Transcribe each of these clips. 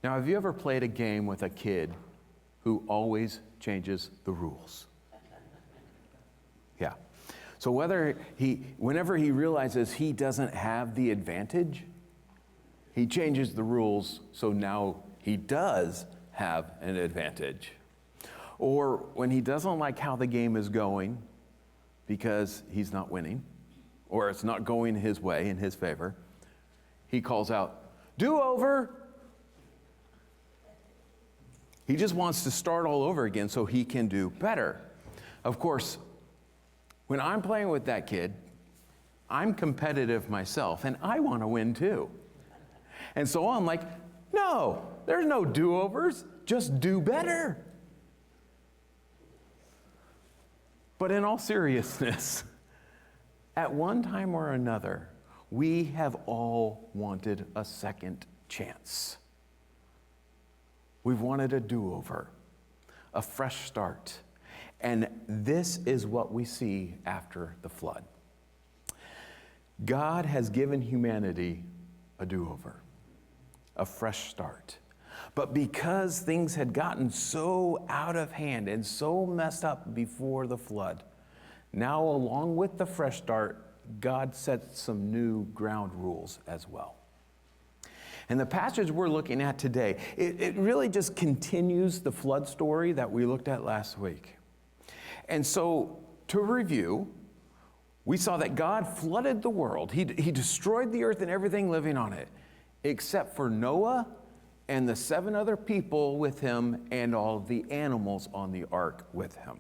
Now, have you ever played a game with a kid who always changes the rules? Yeah. So whenever he realizes he doesn't have the advantage, he changes the rules so now he does have an advantage. Or when he doesn't like how the game is going because he's not winning, or it's not going his way, in his favor, he calls out, "Do-over!" He just wants to start all over again so he can do better. Of course, when I'm playing with that kid, I'm competitive myself, and I want to win too. And so I'm like, no, there's no do-overs, just do better. But in all seriousness, at one time or another, we have all wanted a second chance. We've wanted a do-over, a fresh start. And this is what we see after the flood. God has given humanity a do-over, a fresh start. But because things had gotten so out of hand and so messed up before the flood, now along with the fresh start, God sets some new ground rules as well. And the passage we're looking at today, it really just continues the flood story that we looked at last week. And so, to review, we saw that God flooded the world. He destroyed the earth and everything living on it, except for Noah and the 7 other people with him and all the animals on the ark with him.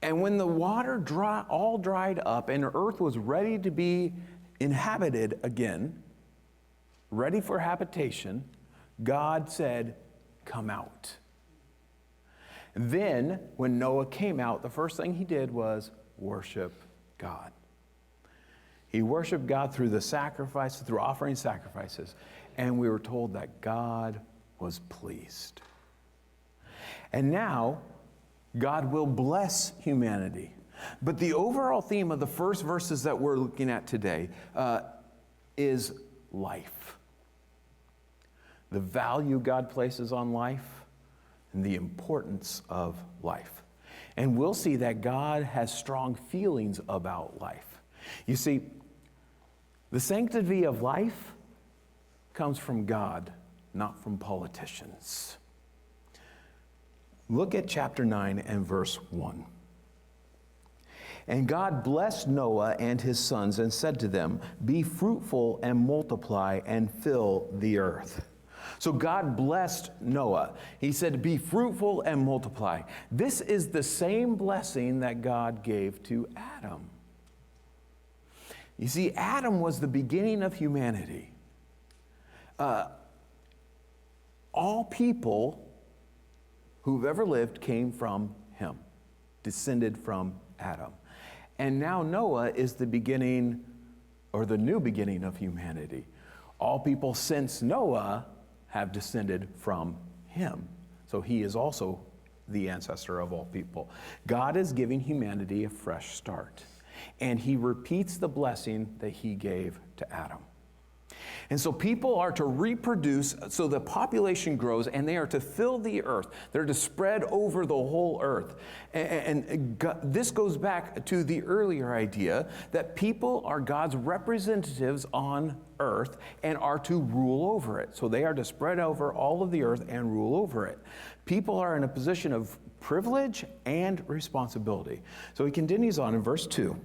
And when the water all dried up and the earth was ready to be inhabited again, ready for habitation, God said, "Come out." Then, when Noah came out, the first thing he did was worship God. He worshiped God through the sacrifices, through offering sacrifices, and we were told that God was pleased. And now, God will bless humanity. But the overall theme of the first verses that we're looking at today is life. The value God places on life and the importance of life. And we'll see that God has strong feelings about life. You see, the sanctity of life comes from God, not from politicians. Look at chapter 9 and verse 1. And God blessed Noah and his sons and said to them, "Be fruitful and multiply and fill the earth." So God blessed Noah. He said, "Be fruitful and multiply." This is the same blessing that God gave to Adam. You see, Adam was the beginning of humanity. All people who've ever lived came from him, descended from Adam. And now Noah is the beginning, or the new beginning of humanity. All people since Noah have descended from him. So he is also the ancestor of all people. God is giving humanity a fresh start. And he repeats the blessing that he gave to Adam. And so people are to reproduce so the population grows, and they are to fill the earth. They're to spread over the whole earth. And this goes back to the earlier idea that people are God's representatives on earth and are to rule over it. So they are to spread over all of the earth and rule over it. People are in a position of privilege and responsibility. So he continues on in verse 2.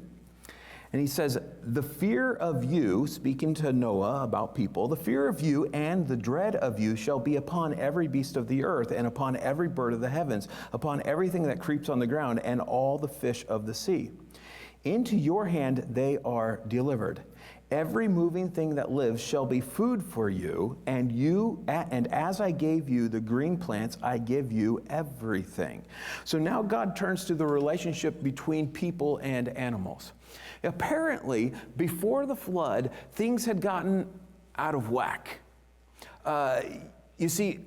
And he says, "The fear of you," speaking to Noah about people, "the fear of you and the dread of you shall be upon every beast of the earth and upon every bird of the heavens, upon everything that creeps on the ground and all the fish of the sea. Into your hand they are delivered. Every moving thing that lives shall be food for you, and as I gave you the green plants, I give you everything." So now God turns to the relationship between people and animals. Apparently, before the flood, things had gotten out of whack. You see,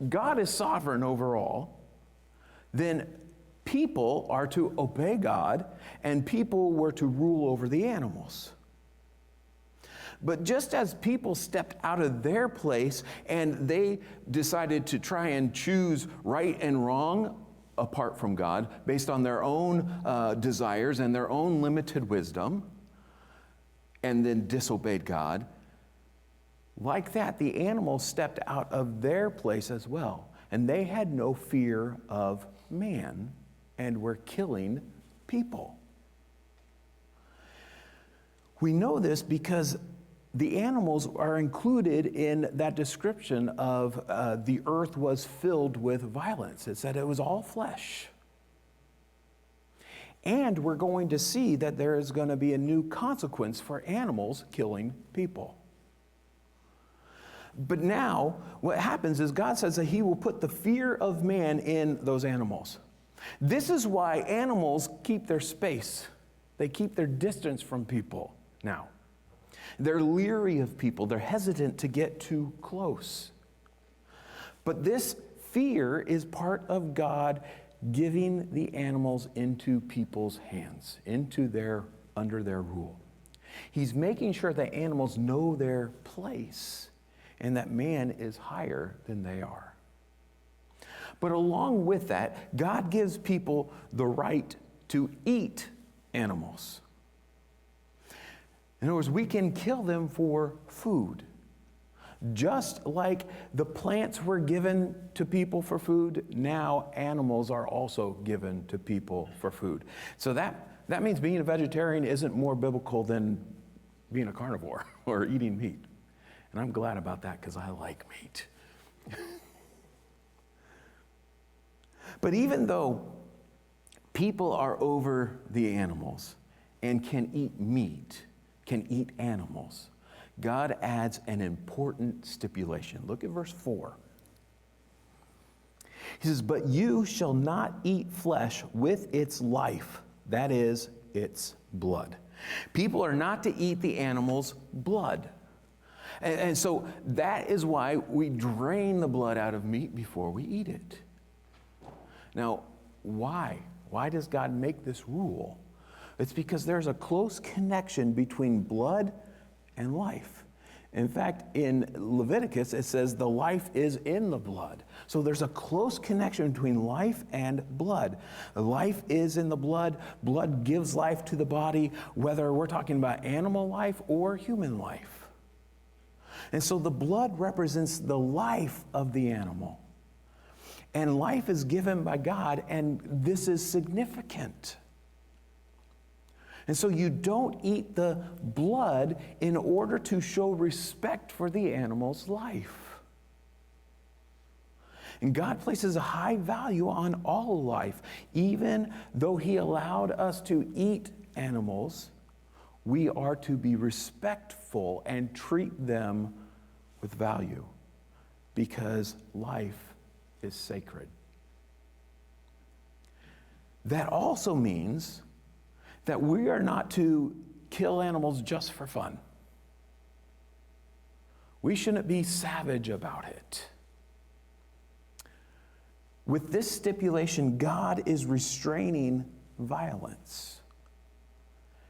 God is sovereign over all. Then people are to obey God, and people were to rule over the animals. But just as people stepped out of their place and they decided to try and choose right and wrong apart from God, based on their own desires and their own limited wisdom, and then disobeyed God, like that, the animals stepped out of their place as well. And they had no fear of man and were killing people. We know this because the animals are included in that description of the earth was filled with violence. It said it was all flesh. And we're going to see that there is going to be a new consequence for animals killing people. But now, what happens is God says that he will put the fear of man in those animals. This is why animals keep their space. They keep their distance from people now. They're leery of people. They're hesitant to get too close. But this fear is part of God giving the animals into people's hands, under their rule. He's making sure that animals know their place and that man is higher than they are. But along with that, God gives people the right to eat animals. In other words, we can kill them for food. Just like the plants were given to people for food, now animals are also given to people for food. So that means being a vegetarian isn't more biblical than being a carnivore or eating meat. And I'm glad about that because I like meat. But even though people are over the animals and can eat meat, can eat animals, God adds an important stipulation. Look at verse 4. He says, "But you shall not eat flesh with its life, that is, its blood." People are not to eat the animal's blood. And so that is why we drain the blood out of meat before we eat it. Now, why? Why does God make this rule? It's because there's a close connection between blood and life. In fact, in Leviticus, it says the life is in the blood. So there's a close connection between life and blood. Life is in the blood. Blood gives life to the body, whether we're talking about animal life or human life. And so the blood represents the life of the animal. And life is given by God, and this is significant. And so you don't eat the blood in order to show respect for the animal's life. And God places a high value on all life. Even though he allowed us to eat animals, we are to be respectful and treat them with value because life is sacred. That also means that we are not to kill animals just for fun. We shouldn't be savage about it. With this stipulation, God is restraining violence.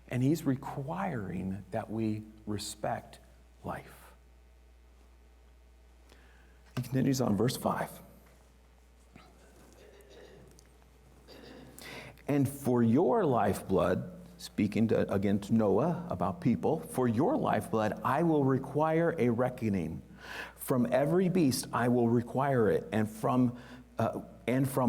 And he's requiring that we respect life. He continues on verse 5. "And for your lifeblood," speaking again to Noah about people, "for your lifeblood I will require a reckoning. From every beast I will require it, and from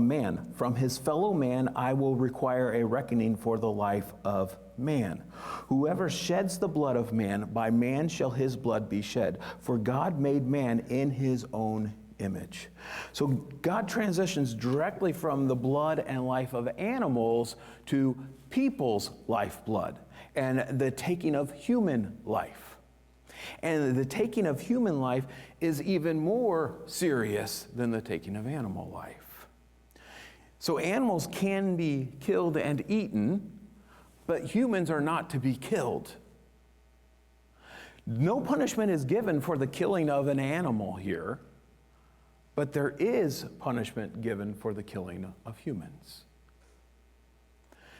man, from his fellow man I will require a reckoning for the life of man. Whoever sheds the blood of man, by man shall his blood be shed. For God made man in his own image." So God transitions directly from the blood and life of animals to people's lifeblood and the taking of human life. And the taking of human life is even more serious than the taking of animal life. So animals can be killed and eaten, but humans are not to be killed. No punishment is given for the killing of an animal here, but there is punishment given for the killing of humans.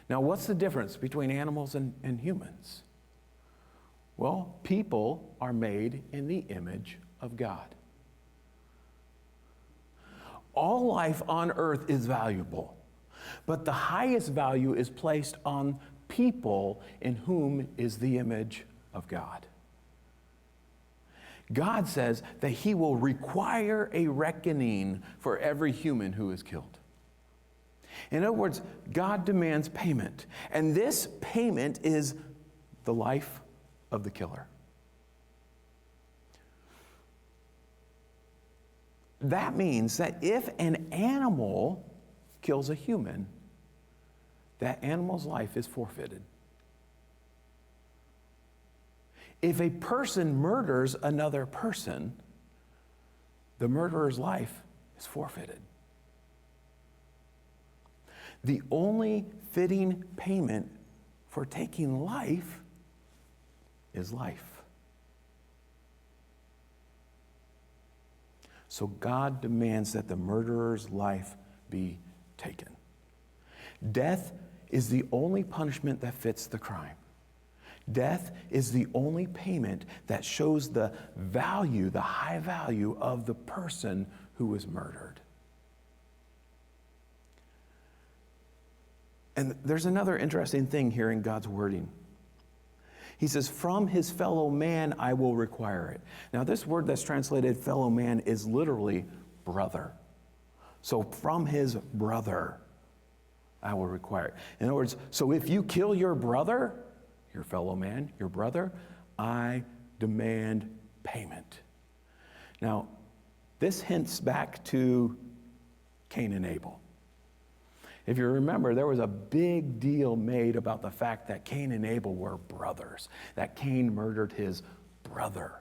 Now, what's the difference between animals and humans? Well, people are made in the image of God. All life on earth is valuable, but the highest value is placed on people in whom is the image of God. God says that he will require a reckoning for every human who is killed. In other words, God demands payment, and this payment is the life of the killer. That means that if an animal kills a human, that animal's life is forfeited. If a person murders another person, the murderer's life is forfeited. The only fitting payment for taking life is life. So God demands that the murderer's life be taken. Death is the only punishment that fits the crime. Death is the only payment that shows the value, the high value of the person who was murdered. And there's another interesting thing here in God's wording. He says, from his fellow man I will require it. Now, this word that's translated fellow man is literally brother. So from his brother I will require it. In other words, so if you kill your brother, your fellow man, your brother, I demand payment. Now, this hints back to Cain and Abel. If you remember, there was a big deal made about the fact that Cain and Abel were brothers, that Cain murdered his brother.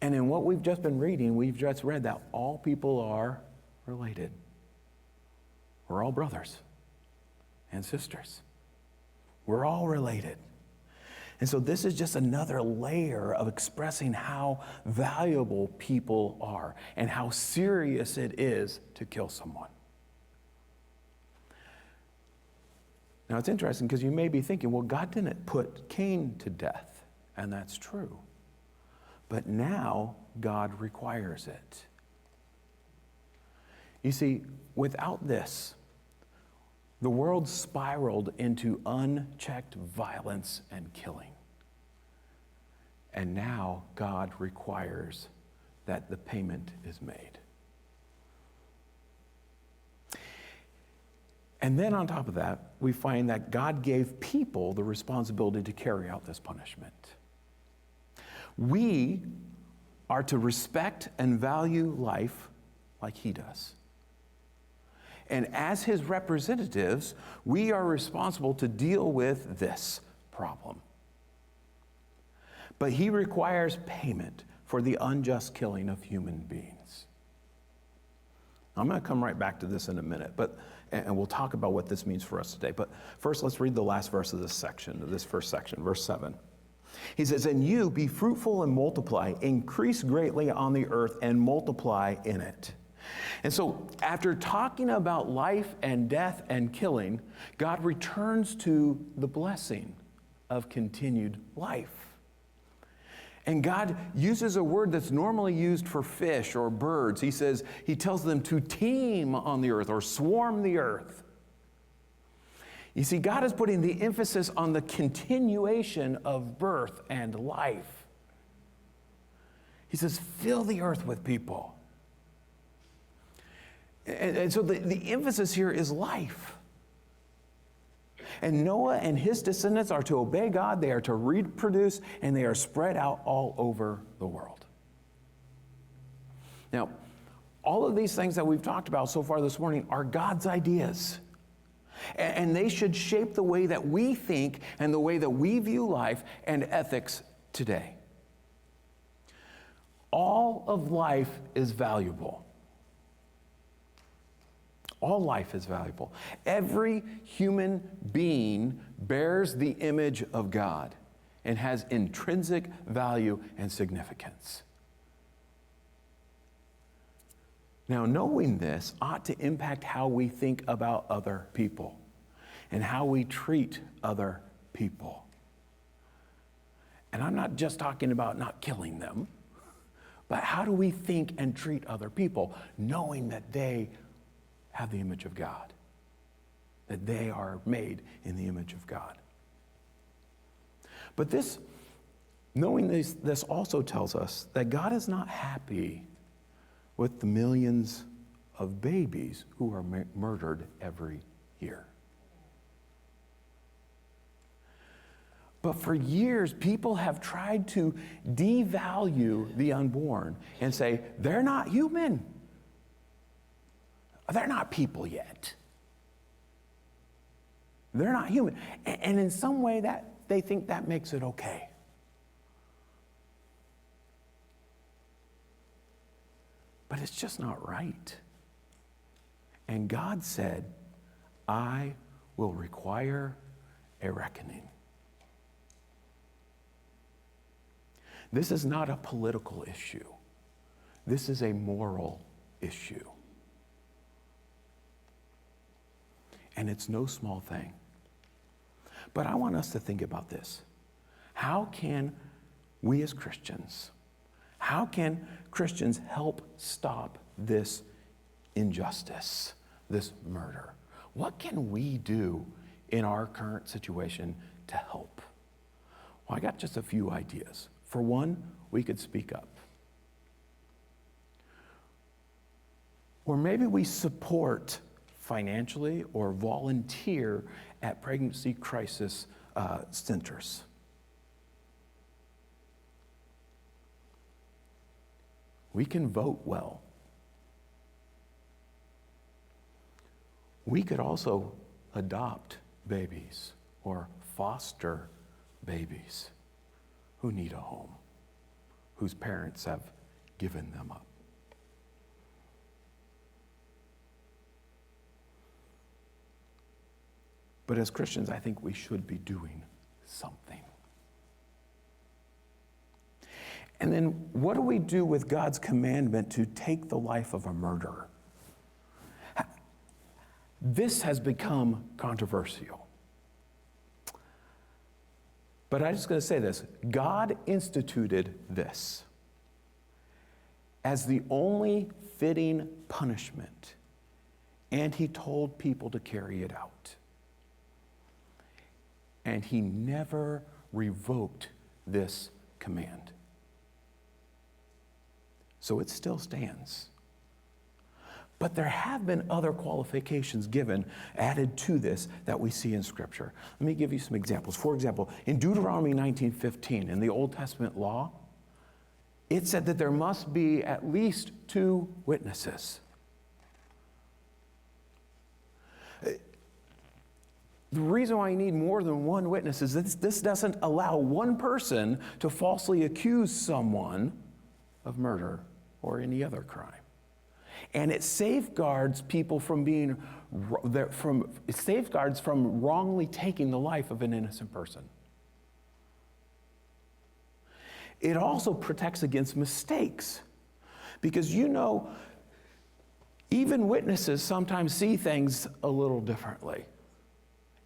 And in what we've just been reading, we've just read that all people are related. We're all brothers and sisters. We're all related. And so this is just another layer of expressing how valuable people are and how serious it is to kill someone. Now it's interesting because you may be thinking, well, God didn't put Cain to death, and that's true. But now God requires it. You see, without this, the world spiraled into unchecked violence and killing. And now God requires that the payment is made. And then on top of that, we find that God gave people the responsibility to carry out this punishment. We are to respect and value life like he does. And as his representatives, we are responsible to deal with this problem. But he requires payment for the unjust killing of human beings. I'm going to come right back to this in a minute, and we'll talk about what this means for us today. But first, let's read the last verse of this section, of this first section, verse 7. He says, "And you be fruitful and multiply, increase greatly on the earth and multiply in it." And so after talking about life and death and killing, God returns to the blessing of continued life. And God uses a word that's normally used for fish or birds. He tells them to teem on the earth or swarm the earth. You see, God is putting the emphasis on the continuation of birth and life. He says, fill the earth with people. And so the emphasis here is life. And Noah and his descendants are to obey God, they are to reproduce, and they are spread out all over the world. Now, all of these things that we've talked about so far this morning are God's ideas. And they should shape the way that we think and the way that we view life and ethics today. All of life is valuable. All life is valuable. Every human being bears the image of God and has intrinsic value and significance. Now, knowing this ought to impact how we think about other people. and how we treat other people. And I'm not just talking about not killing them, but how do we think and treat other people, knowing that they have the image of God, that they are made in the image of God. But knowing this also tells us that God is not happy with the millions of babies who are murdered every year. But for years, people have tried to devalue the unborn and say, they're not human. They're not people yet. They're not human. And in some way, that they think that makes it okay. But it's just not right. And God said, I will require a reckoning. This is not a political issue. This is a moral issue. And it's no small thing. But I want us to think about this. How can we as Christians, how can Christians help stop this injustice, this murder? What can we do in our current situation to help? Well, I got just a few ideas. For one, we could speak up. Or maybe we support financially or volunteer at pregnancy crisis centers. We can vote well. We could also adopt babies or foster babies who need a home, whose parents have given them up. But as Christians, I think we should be doing something. And then what do we do with God's commandment to take the life of a murderer? This has become controversial. But I'm just going to say this. God instituted this as the only fitting punishment, and he told people to carry it out. And he never revoked this command. So it still stands. But there have been other qualifications added to this that we see in Scripture. Let me give you some examples. For example, in Deuteronomy 19:15, in the Old Testament law, it said that there must be at least 2 witnesses. The reason why you need more than 1 witness is that this doesn't allow one person to falsely accuse someone of murder or any other crime. And it safeguards people from wrongly taking the life of an innocent person. It also protects against mistakes, because even witnesses sometimes see things a little differently.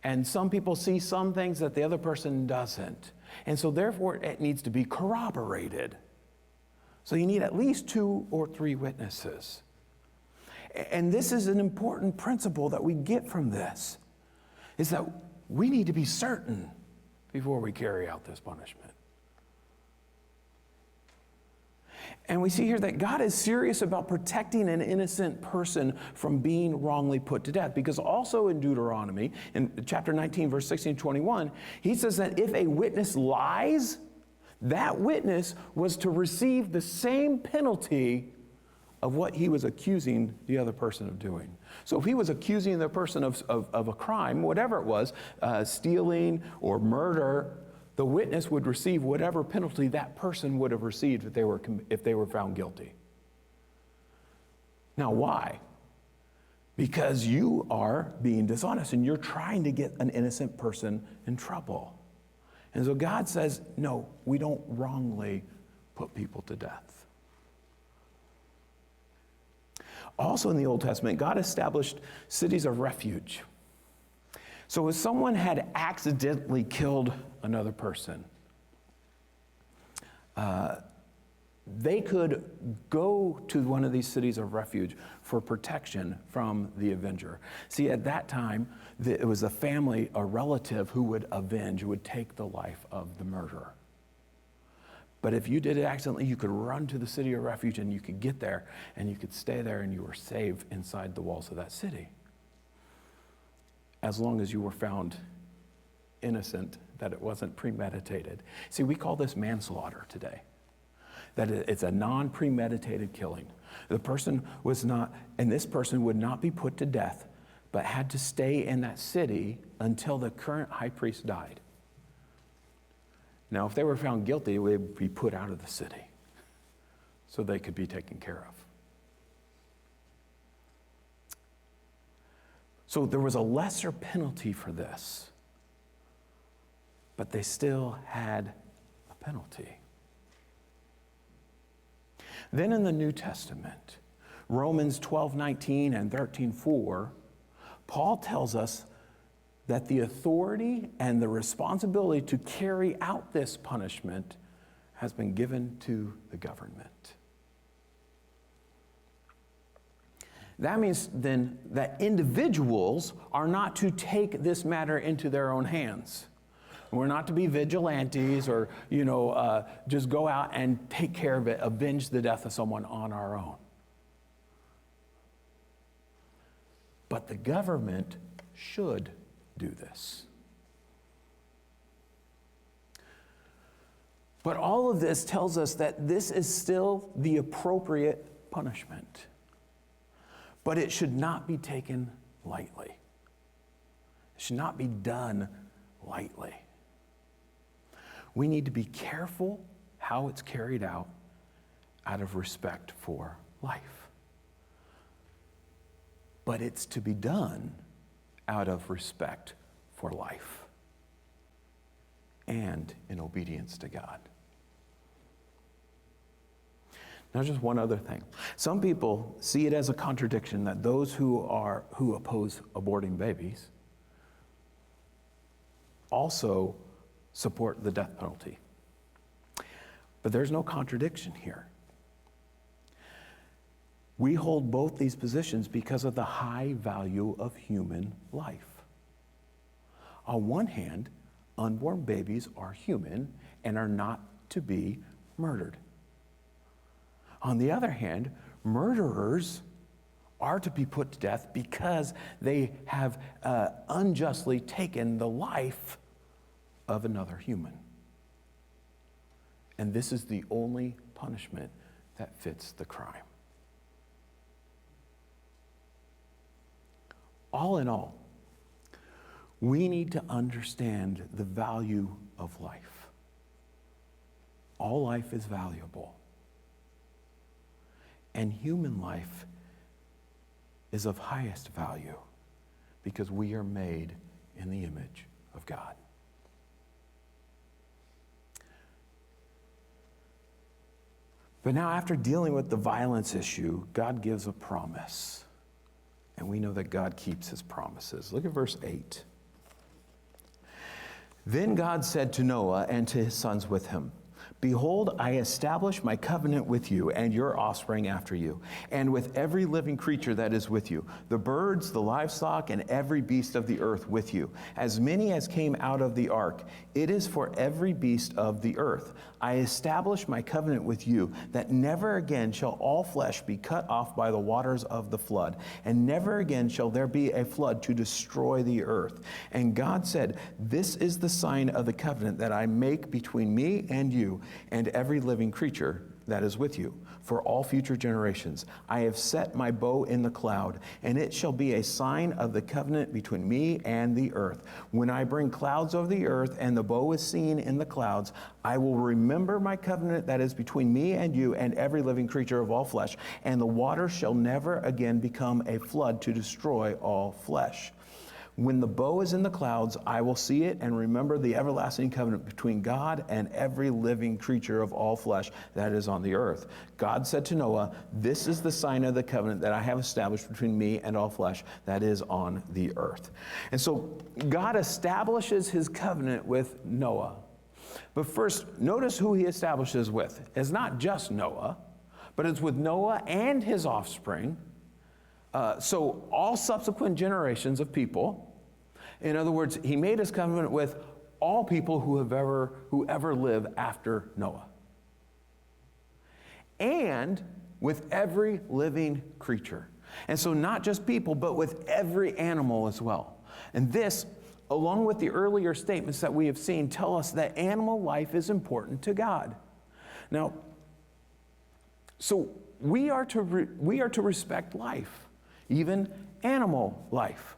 And some people see some things that the other person doesn't. And so therefore it needs to be corroborated. So you need at least 2 or 3 witnesses. And this is an important principle that we get from this, is that we need to be certain before we carry out this punishment. And we see here that God is serious about protecting an innocent person from being wrongly put to death. Because also in Deuteronomy, in chapter 19, verse 16 and 21, he says that if a witness lies, that witness was to receive the same penalty of what he was accusing the other person of doing. So if he was accusing the person of a crime, whatever it was, stealing or murder, the witness would receive whatever penalty that person would have received if they were found guilty. Now, why? Because you are being dishonest and you're trying to get an innocent person in trouble. And so God says, no, we don't wrongly put people to death. Also in the Old Testament, God established cities of refuge. So if someone had accidentally killed another person, they could go to one of these cities of refuge for protection from the avenger. See, at that time, it was a family, a relative who would avenge, who would take the life of the murderer. But if you did it accidentally, you could run to the city of refuge and you could get there and you could stay there and you were safe inside the walls of that city. As long as you were found innocent, that it wasn't premeditated. See, we call this manslaughter today. That it's a non-premeditated killing. The person was not, and this person would not be put to death, but had to stay in that city until the current high priest died. Now, if they were found guilty, they would be put out of the city so they could be taken care of. So there was a lesser penalty for this, but they still had a penalty. Then in the New Testament, Romans 12:19 and 13:4, Paul tells us that the authority and the responsibility to carry out this punishment has been given to the government. That means then that individuals are not to take this matter into their own hands. We're not to be vigilantes or, just go out and take care of it, avenge the death of someone on our own. But the government should do this. But all of this tells us that this is still the appropriate punishment. But it should not be taken lightly. It should not be done lightly. We need to be careful how it's carried out of respect for life. But it's to be done out of respect for life and in obedience to God. Now, just one other thing. Some people see it as a contradiction that those who oppose aborting babies also support the death penalty. But there's no contradiction here. We hold both these positions because of the high value of human life. On one hand, unborn babies are human and are not to be murdered. On the other hand, murderers are to be put to death because they have unjustly taken the life of another human. And this is the only punishment that fits the crime. All in all, we need to understand the value of life. All life is valuable. And human life is of highest value because we are made in the image of God. But now, after dealing with the violence issue, God gives a promise. And we know that God keeps his promises. Look at verse 8. Then God said to Noah and to his sons with him, "Behold, I establish my covenant with you and your offspring after you, and with every living creature that is with you, the birds, the livestock, and every beast of the earth with you, as many as came out of the ark. It is for every beast of the earth. I establish my covenant with you, that never again shall all flesh be cut off by the waters of the flood, and never again shall there be a flood to destroy the earth." And God said, "This is the sign of the covenant that I make between me and you, and every living creature that is with you, for all future generations. I have set my bow in the cloud, and it shall be a sign of the covenant between me and the earth. When I bring clouds over the earth, and the bow is seen in the clouds, I will remember my covenant that is between me and you and every living creature of all flesh, and the water shall never again become a flood to destroy all flesh. When the bow is in the clouds, I will see it and remember the everlasting covenant between God and every living creature of all flesh that is on the earth. God said to Noah, this is the sign of the covenant that I have established between me and all flesh that is on the earth. And so God establishes his covenant with Noah. But first, notice who he establishes with. It's not just Noah, but it's with Noah and his offspring. So all subsequent generations of people. In other words, he made his covenant with all people who ever live after Noah. And with every living creature. And so not just people, but with every animal as well. And this, along with the earlier statements that we have seen, tell us that animal life is important to God. Now, so we are to respect life, even animal life.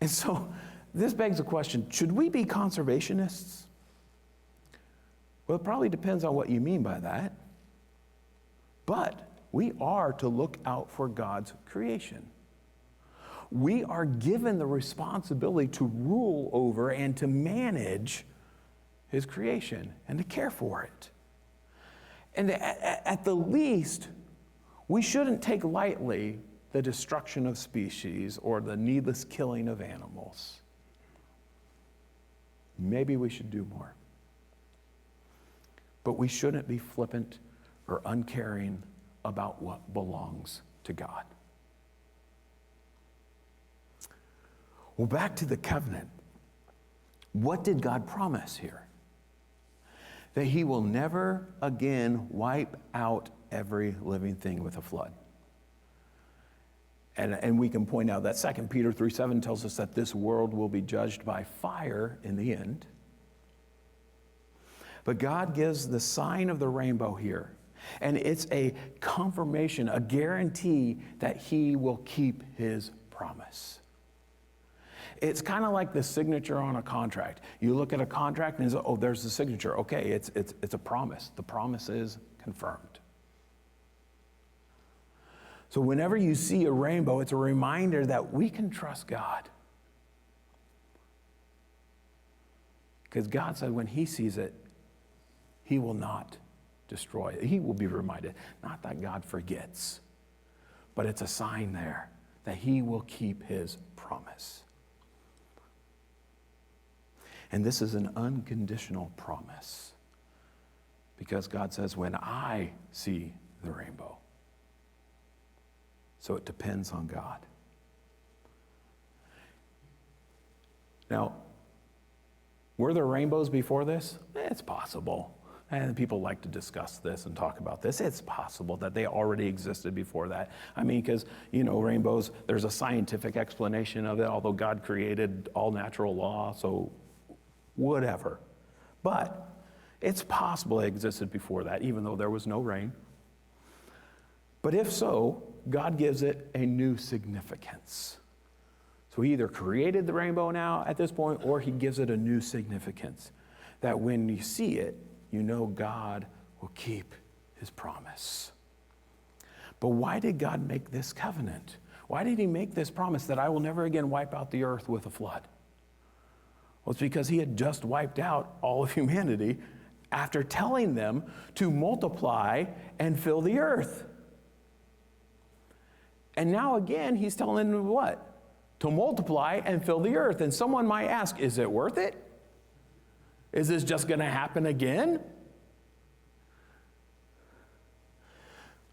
And so this begs the question, should we be conservationists? Well, it probably depends on what you mean by that. But we are to look out for God's creation. We are given the responsibility to rule over and to manage his creation and to care for it. And at the least, we shouldn't take lightly the destruction of species or the needless killing of animals. Maybe we should do more. But we shouldn't be flippant or uncaring about what belongs to God. Well, back to the covenant. What did God promise here? That he will never again wipe out every living thing with a flood. And we can point out that 2 Peter 3:7 tells us that this world will be judged by fire in the end. But God gives the sign of the rainbow here. And it's a confirmation, a guarantee that he will keep his promise. It's kind of like the signature on a contract. You look at a contract and it's, oh, there's the signature. Okay, it's a promise. The promise is confirmed. So whenever you see a rainbow, it's a reminder that we can trust God. Because God said when he sees it, he will not destroy it. He will be reminded. Not that God forgets, but it's a sign there that he will keep his promise. And this is an unconditional promise. Because God says, when I see the rainbow. So it depends on God. Now, were there rainbows before this? It's possible. And people like to discuss this and talk about this. It's possible that they already existed before that. I mean, because, rainbows, there's a scientific explanation of it, although God created all natural law, so whatever. But it's possible it existed before that, even though there was no rain. But if so, God gives it a new significance. So he either created the rainbow now at this point, or he gives it a new significance. That when you see it, you know God will keep his promise. But why did God make this covenant? Why did he make this promise that I will never again wipe out the earth with a flood? Well, it's because he had just wiped out all of humanity after telling them to multiply and fill the earth. And now again, he's telling them what? To multiply and fill the earth. And someone might ask, is it worth it? Is this just going to happen again?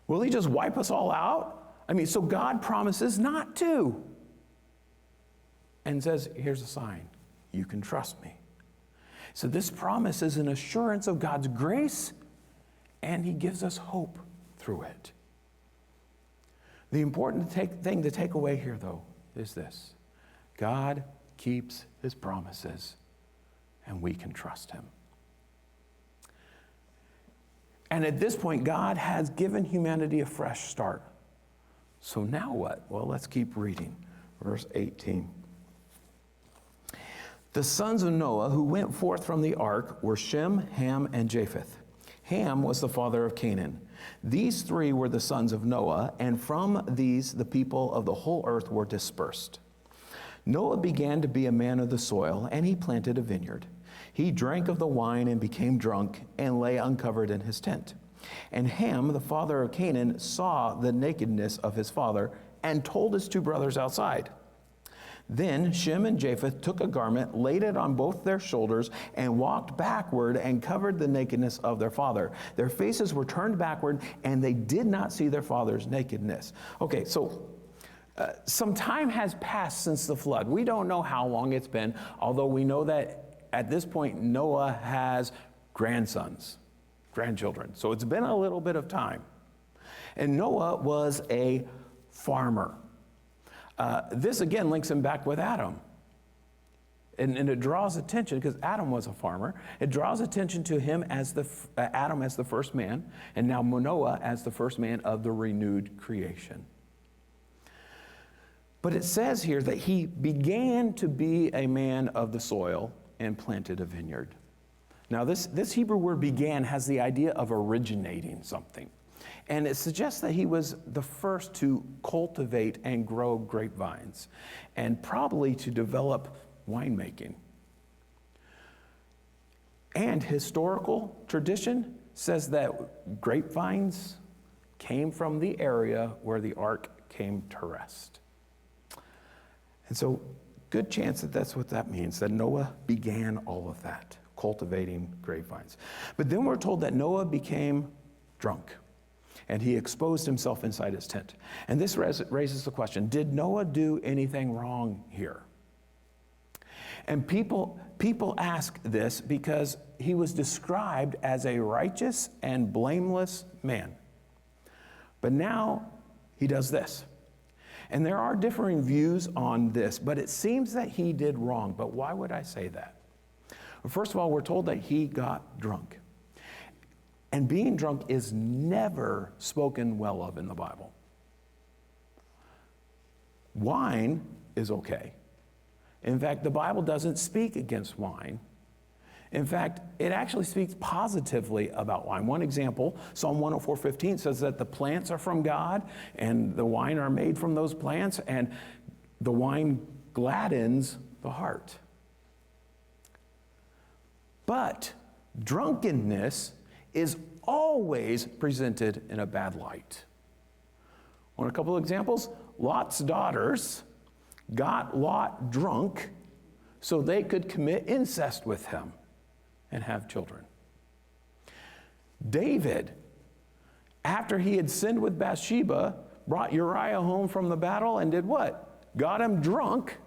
Will he just wipe us all out? I mean, so God promises not to. And says, here's a sign. You can trust me. So this promise is an assurance of God's grace, and he gives us hope through it. The important thing to take away here, though, is this. God keeps his promises, and we can trust him. And at this point, God has given humanity a fresh start. So now what? Well, let's keep reading. Verse 18. The sons of Noah who went forth from the ark were Shem, Ham, and Japheth. Ham was the father of Canaan. These three were the sons of Noah, and from these the people of the whole earth were dispersed. Noah began to be a man of the soil, and he planted a vineyard. He drank of the wine and became drunk and lay uncovered in his tent. And Ham, the father of Canaan, saw the nakedness of his father and told his two brothers outside. Then Shem and Japheth took a garment, laid it on both their shoulders, and walked backward and covered the nakedness of their father. Their faces were turned backward, and they did not see their father's nakedness. Okay, so some time has passed since the flood. We don't know how long it's been, although we know that at this point Noah has grandchildren. So it's been a little bit of time. And Noah was a farmer. This again links him back with Adam. And it draws attention, because Adam was a farmer, it draws attention to him as Adam as the first man, and now Noah as the first man of the renewed creation. But it says here that he began to be a man of the soil and planted a vineyard. Now this Hebrew word began has the idea of originating something. And it suggests that he was the first to cultivate and grow grapevines, and probably to develop winemaking. And historical tradition says that grapevines came from the area where the ark came to rest. And so, good chance that that's what that means, that Noah began all of that, cultivating grapevines. But then we're told that Noah became drunk, and he exposed himself inside his tent. And this raises the question, did Noah do anything wrong here? And people ask this because he was described as a righteous and blameless man. But now he does this. And there are differing views on this, but it seems that he did wrong. But why would I say that? Well, first of all, we're told that he got drunk. And being drunk is never spoken well of in the Bible. Wine is okay. In fact, the Bible doesn't speak against wine. In fact, it actually speaks positively about wine. One example, Psalm 104:15 says that the plants are from God and the wine are made from those plants, and the wine gladdens the heart. But drunkenness is always presented in a bad light. Want a couple of examples? Lot's daughters got Lot drunk so they could commit incest with him and have children. David, after he had sinned with Bathsheba, brought Uriah home from the battle and did what? Got him drunk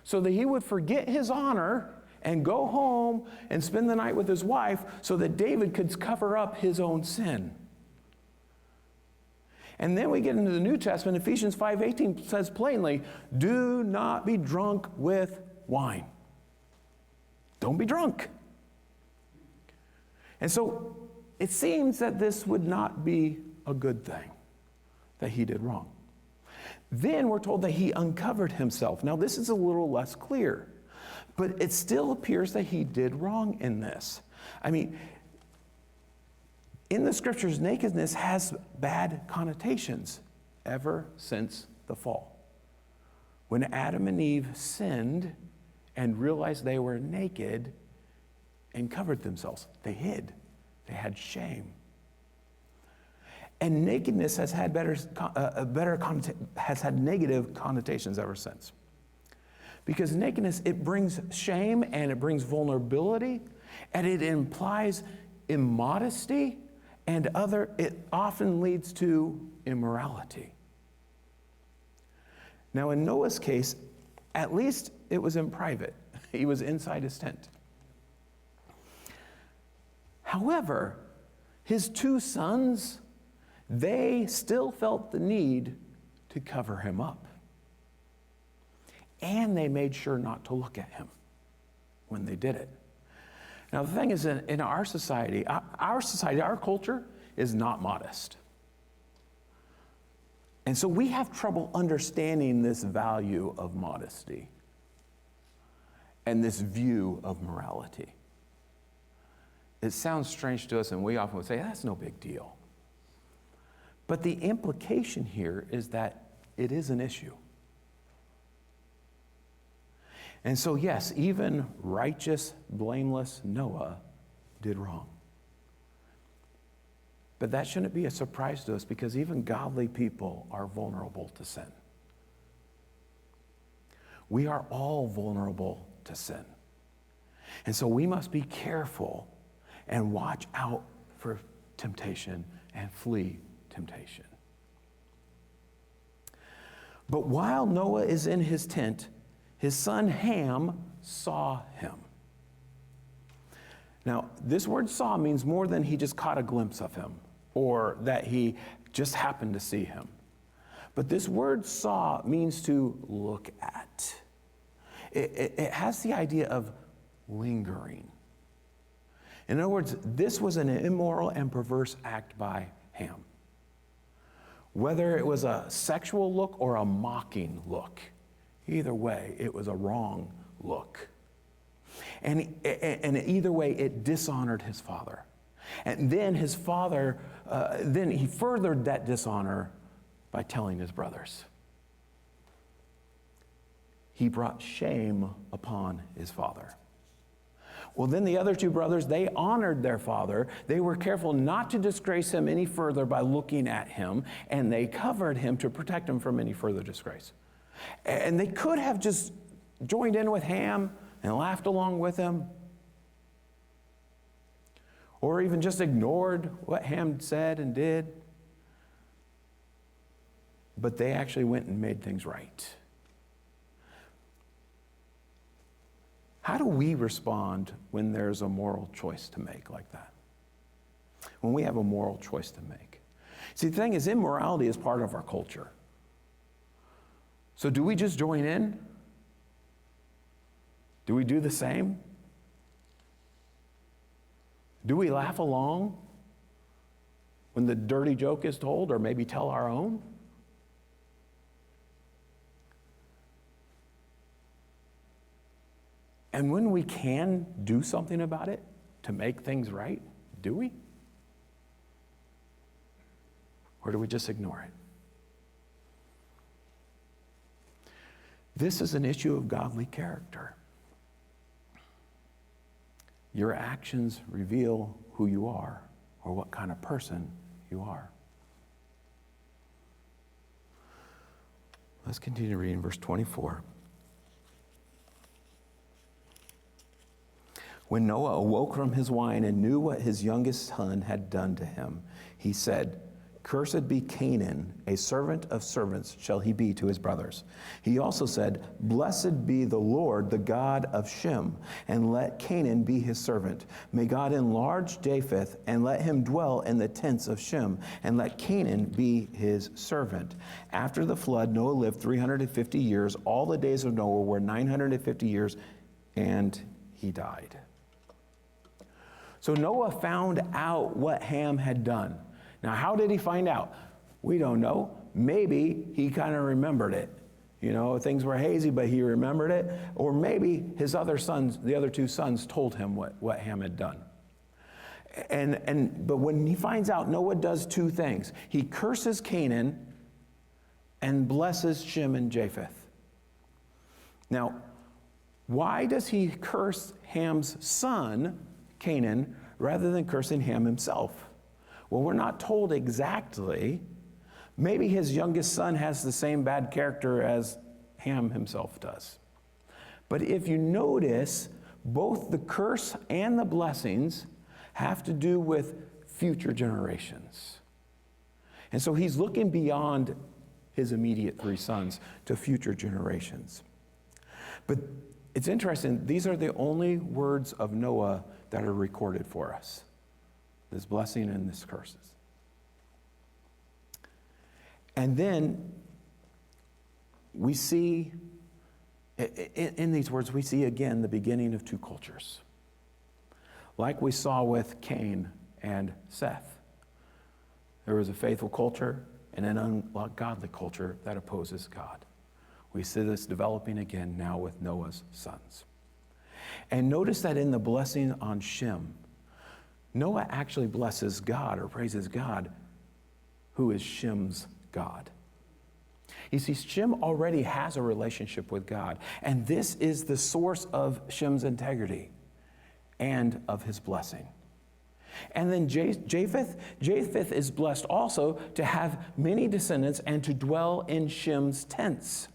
so that he would forget his honor and go home and spend the night with his wife so that David could cover up his own sin. And then we get into the New Testament. Ephesians 5:18 says plainly, do not be drunk with wine. Don't be drunk. And so it seems that this would not be a good thing, that he did wrong. Then we're told that he uncovered himself. Now this is a little less clear, but it still appears that he did wrong in this. I mean, in the scriptures, nakedness has bad connotations ever since the fall. When Adam and Eve sinned and realized they were naked and covered themselves, they hid. They had shame. And nakedness has had has had negative connotations ever since. Because nakedness, it brings shame and it brings vulnerability, and it implies immodesty, and it often leads to immorality. Now in Noah's case, at least it was in private. He was inside his tent. However, his two sons, they still felt the need to cover him up. And they made sure not to look at him when they did it. Now, the thing is, in our society, our culture is not modest. And so we have trouble understanding this value of modesty and this view of morality. It sounds strange to us, and we often would say, that's no big deal. But the implication here is that it is an issue. And so, yes, even righteous, blameless Noah did wrong. But that shouldn't be a surprise to us because even godly people are vulnerable to sin. We are all vulnerable to sin. And so we must be careful and watch out for temptation and flee temptation. But while Noah is in his tent, his son Ham saw him. Now, this word saw means more than he just caught a glimpse of him or that he just happened to see him. But this word saw means to look at. It has the idea of lingering. In other words, this was an immoral and perverse act by Ham. Whether it was a sexual look or a mocking look, either way, it was a wrong look. And either way, it dishonored his father. And then his father, then he furthered that dishonor by telling his brothers. He brought shame upon his father. Well, then the other two brothers, they honored their father. They were careful not to disgrace him any further by looking at him, and they covered him to protect him from any further disgrace. And they could have just joined in with Ham and laughed along with him, or even just ignored what Ham said and did. But they actually went and made things right. How do we respond when there's a moral choice to make like that? When we have a moral choice to make. See, the thing is, immorality is part of our culture. So do we just join in? Do we do the same? Do we laugh along when the dirty joke is told, or maybe tell our own? And when we can do something about it to make things right, do we? Or do we just ignore it? This is an issue of godly character. Your actions reveal who you are or what kind of person you are. Let's continue reading verse 24. When Noah awoke from his wine and knew what his youngest son had done to him, he said, "Cursed be Canaan, a servant of servants shall he be to his brothers." He also said, "Blessed be the Lord, the God of Shem, and let Canaan be his servant. May God enlarge Japheth, and let him dwell in the tents of Shem, and let Canaan be his servant." After the flood, Noah lived 350 years. All the days of Noah were 950 years, and he died. So Noah found out what Ham had done. Now, how did he find out? We don't know. Maybe he kind of remembered it. You know, things were hazy, but he remembered it. Or maybe his other sons, the other two sons, told him what Ham had done. But when he finds out, Noah does two things. He curses Canaan and blesses Shem and Japheth. Now, why does he curse Ham's son, Canaan, rather than cursing Ham himself? Well, we're not told exactly. Maybe his youngest son has the same bad character as Ham himself does. But if you notice, both the curse and the blessings have to do with future generations. And so he's looking beyond his immediate three sons to future generations. But it's interesting, these are the only words of Noah that are recorded for us. This blessing and this curses. And then we see, in these words, we see again the beginning of two cultures. Like we saw with Cain and Seth. There was a faithful culture and an ungodly culture that opposes God. We see this developing again now with Noah's sons. And notice that in the blessing on Shem, Noah actually blesses God or praises God, who is Shem's God. You see, Shem already has a relationship with God, and this is the source of Shem's integrity and of his blessing. And then Japheth is blessed also to have many descendants and to dwell in Shem's tents.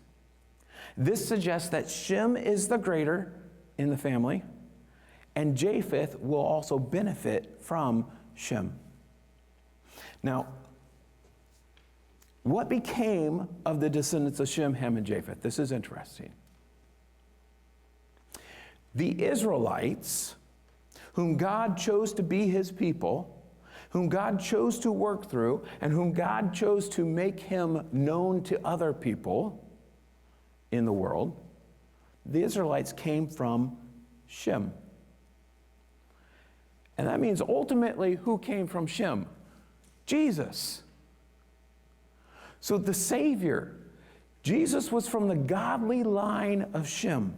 This suggests that Shem is the greater in the family, and Japheth will also benefit from Shem. Now, what became of the descendants of Shem, Ham, and Japheth? This is interesting. The Israelites, whom God chose to be his people, whom God chose to work through, and whom God chose to make him known to other people in the world, the Israelites came from Shem. And that means ultimately, who came from Shem? Jesus. So the Savior, Jesus, was from the godly line of Shem.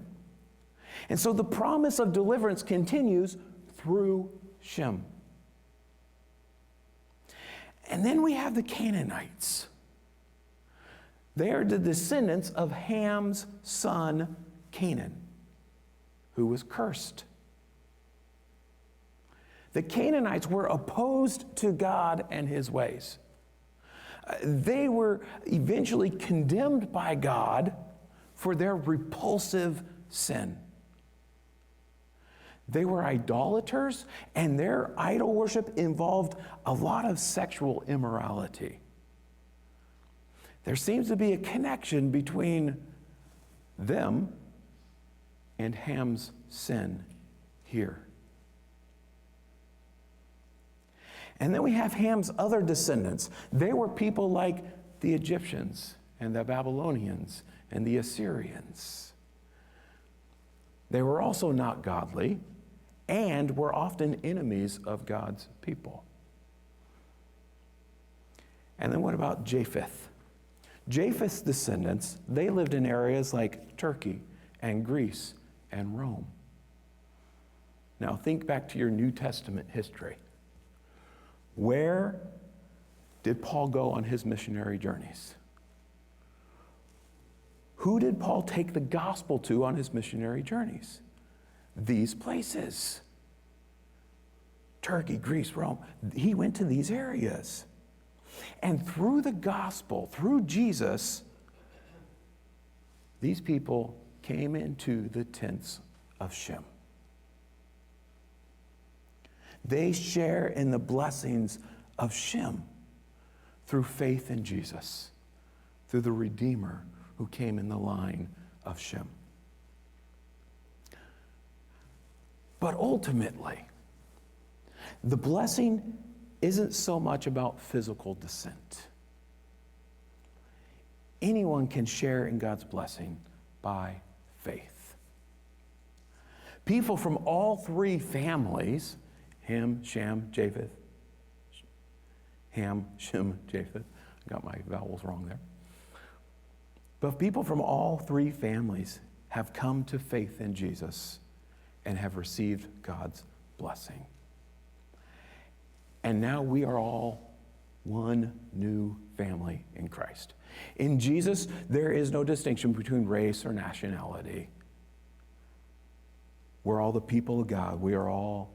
And so the promise of deliverance continues through Shem. And then we have the Canaanites. They are the descendants of Ham's son, Canaan, who was cursed. The Canaanites were opposed to God and his ways. They were eventually condemned by God for their repulsive sin. They were idolaters, and their idol worship involved a lot of sexual immorality. There seems to be a connection between them and Ham's sin here. And then we have Ham's other descendants. They were people like the Egyptians and the Babylonians and the Assyrians. They were also not godly and were often enemies of God's people. And then what about Japheth? Japheth's descendants, they lived in areas like Turkey and Greece and Rome. Now think back to your New Testament history. Where did Paul go on his missionary journeys? Who did Paul take the gospel to on his missionary journeys? These places. Turkey, Greece, Rome. He went to these areas. And through the gospel, through Jesus, these people came into the tents of Shem. They share in the blessings of Shem through faith in Jesus, through the Redeemer who came in the line of Shem. But ultimately, the blessing isn't so much about physical descent. Anyone can share in God's blessing by faith. People from all three families, Ham, Shem, Japheth. Ham, Shem, Japheth. I got my vowels wrong there. But people from all three families have come to faith in Jesus and have received God's blessing. And now we are all one new family in Christ. In Jesus, there is no distinction between race or nationality. We're all the people of God. We are all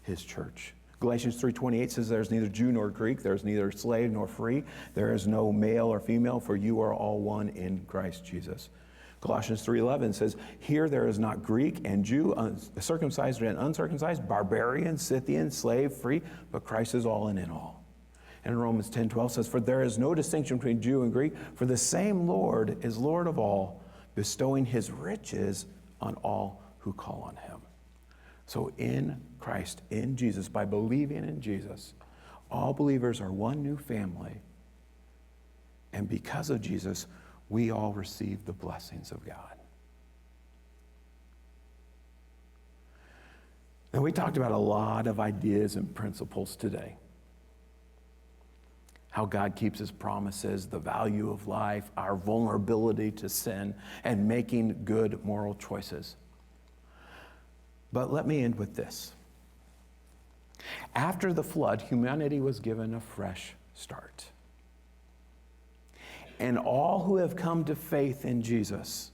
his church. Galatians 3:28 says there's neither Jew nor Greek, there's neither slave nor free, there is no male or female, for you are all one in Christ Jesus. Colossians 3:11 says, here there is not Greek and Jew, circumcised and uncircumcised, barbarian, Scythian, slave, free, but Christ is all and in all. And Romans 10:12 says, for there is no distinction between Jew and Greek, for the same Lord is Lord of all, bestowing his riches on all who call on him. So in Christ, in Jesus, by believing in Jesus, all believers are one new family. And because of Jesus, we all receive the blessings of God. Now, we talked about a lot of ideas and principles today. How God keeps his promises, the value of life, our vulnerability to sin, and making good moral choices. But let me end with this. After the flood, humanity was given a fresh start. And all who have come to faith in Jesus,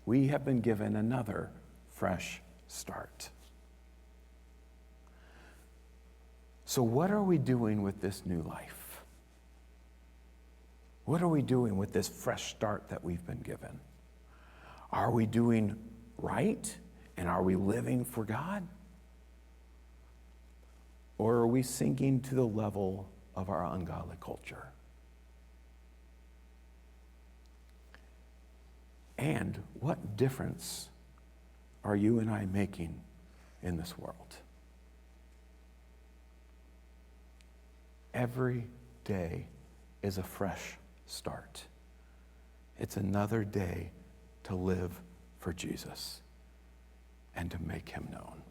we have been given another fresh start. So, what are we doing with this new life? What are we doing with this fresh start that we've been given? Are we doing right? And are we living for God? Or are we sinking to the level of our ungodly culture? And what difference are you and I making in this world? Every day is a fresh start. It's another day to live for Jesus and to make him known.